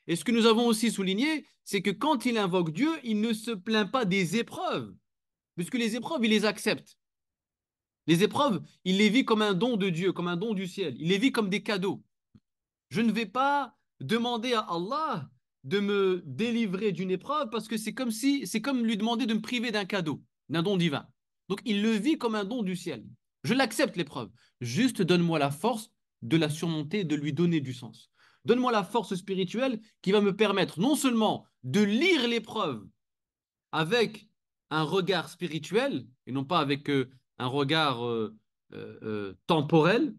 Et ce que nous avons aussi souligné, c'est que quand il invoque Dieu, il ne se plaint pas des épreuves, puisque les épreuves, il les accepte. Les épreuves, il les vit comme un don de Dieu, comme un don du ciel. Il les vit comme des cadeaux. Je ne vais pas demander à Allah de me délivrer d'une épreuve parce que c'est comme lui demander de me priver d'un cadeau, d'un don divin. Donc il le vit comme un don du ciel. Je l'accepte l'épreuve. Juste donne-moi la force de la surmonter, de lui donner du sens. Donne-moi la force spirituelle qui va me permettre non seulement de lire l'épreuve avec un regard spirituel et non pas avec un regard temporel,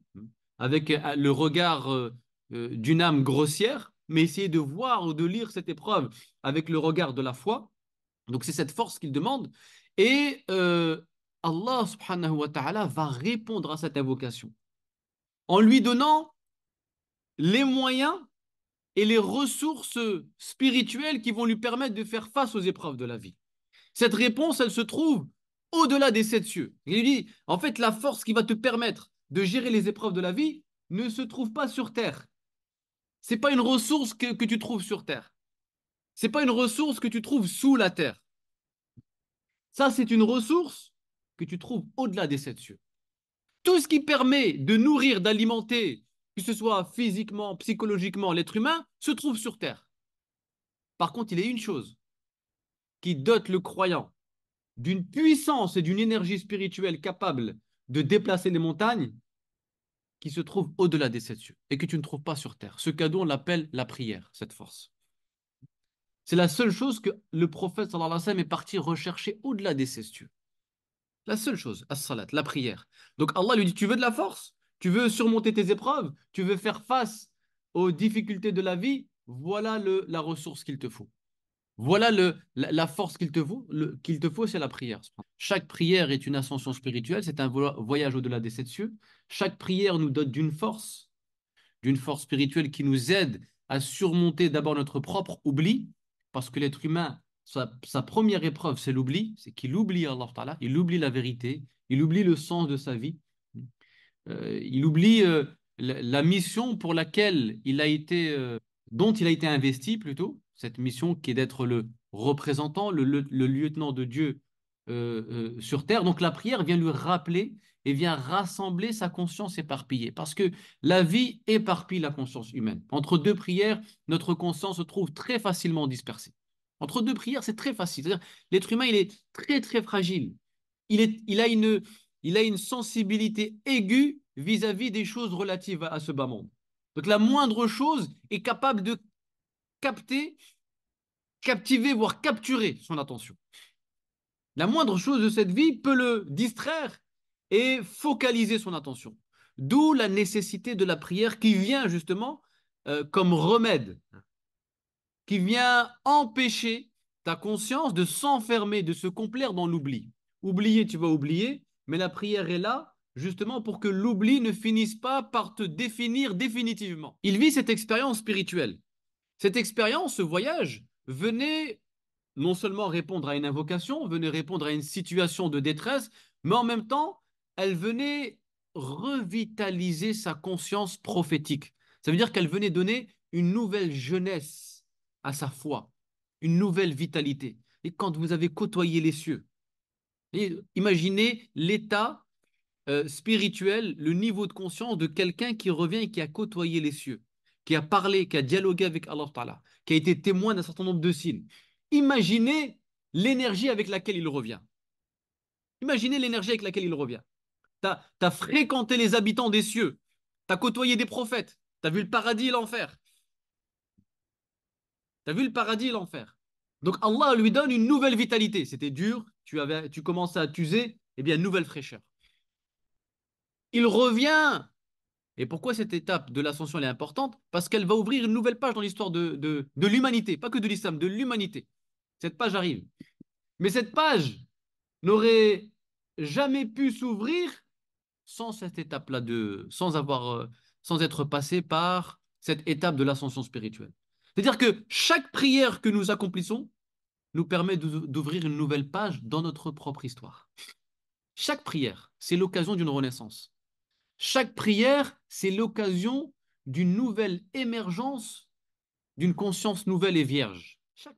avec le regard d'une âme grossière, mais essayer de voir ou de lire cette épreuve avec le regard de la foi. Donc c'est cette force qu'il demande. Et Allah subhanahu wa ta'ala va répondre à cette invocation en lui donnant les moyens et les ressources spirituelles qui vont lui permettre de faire face aux épreuves de la vie. Cette réponse, elle se trouve au-delà des sept cieux. Il lui dit, en fait, la force qui va te permettre de gérer les épreuves de la vie ne se trouve pas sur terre. C'est pas une ressource que tu trouves sur terre. C'est pas une ressource que tu trouves sous la terre. Ça, c'est une ressource que tu trouves au-delà des sept cieux. Tout ce qui permet de nourrir, d'alimenter, que ce soit physiquement, psychologiquement, l'être humain, se trouve sur terre. Par contre, il y a une chose qui dote le croyant d'une puissance et d'une énergie spirituelle capable de déplacer les montagnes qui se trouve au-delà des sept cieux et que tu ne trouves pas sur terre. Ce cadeau, on l'appelle la prière, cette force. C'est la seule chose que le prophète sallallahu alayhi wa sallam est parti rechercher au-delà des sept cieux. La seule chose, as-salat, la prière. Donc Allah lui dit, tu veux de la force? Tu veux surmonter tes épreuves? Tu veux faire face aux difficultés de la vie? Voilà la ressource qu'il te faut. Voilà la force qu'il te faut, c'est la prière. Chaque prière est une ascension spirituelle, c'est un voyage au-delà des sept cieux. Chaque prière nous dote d'une force spirituelle qui nous aide à surmonter d'abord notre propre oubli, parce que l'être humain, sa première épreuve, c'est l'oubli, c'est qu'il oublie Allah Ta'ala, il oublie la vérité, il oublie le sens de sa vie, il oublie la mission pour laquelle dont il a été investi plutôt, cette mission qui est d'être le représentant, le lieutenant de Dieu sur terre. Donc la prière vient lui rappeler et vient rassembler sa conscience éparpillée, parce que la vie éparpille la conscience humaine. Entre deux prières, notre conscience se trouve très facilement dispersée. Entre deux prières, c'est très facile. C'est-à-dire, l'être humain, il est très très fragile. Il est, il a une, il a une sensibilité aiguë vis-à-vis des choses relatives à ce bas monde. Donc la moindre chose est capable de capter, captiver, voire capturer son attention. La moindre chose de cette vie peut le distraire et focaliser son attention. D'où la nécessité de la prière qui vient justement comme remède, qui vient empêcher ta conscience de s'enfermer, de se complaire dans l'oubli. Oublier, tu vas oublier, mais la prière est là justement pour que l'oubli ne finisse pas par te définir définitivement. Il vit cette expérience spirituelle. Cette expérience, ce voyage, venait non seulement répondre à une invocation, venait répondre à une situation de détresse, mais en même temps, elle venait revitaliser sa conscience prophétique. Ça veut dire qu'elle venait donner une nouvelle jeunesse à sa foi, une nouvelle vitalité. Et quand vous avez côtoyé les cieux, imaginez l'état spirituel, le niveau de conscience de quelqu'un qui revient et qui a côtoyé les cieux, qui a parlé, qui a dialogué avec Allah Ta'ala, qui a été témoin d'un certain nombre de signes. Imaginez l'énergie avec laquelle il revient. Imaginez l'énergie avec laquelle il revient. T'as fréquenté les habitants des cieux, t'as côtoyé des prophètes, t'as vu le paradis et l'enfer. T'as vu le paradis et l'enfer. Donc Allah lui donne une nouvelle vitalité. C'était dur, tu commençais à t'user, eh bien, nouvelle fraîcheur. Il revient. Et pourquoi cette étape de l'ascension elle est importante? Parce qu'elle va ouvrir une nouvelle page dans l'histoire de l'humanité, pas que de l'islam, de l'humanité. Cette page arrive. Mais cette page n'aurait jamais pu s'ouvrir sans cette étape-là sans être passé par cette étape de l'ascension spirituelle. C'est-à-dire que chaque prière que nous accomplissons nous permet d'ouvrir une nouvelle page dans notre propre histoire. Chaque prière, c'est l'occasion d'une renaissance. Chaque prière, c'est l'occasion d'une nouvelle émergence d'une conscience nouvelle et vierge. Chaque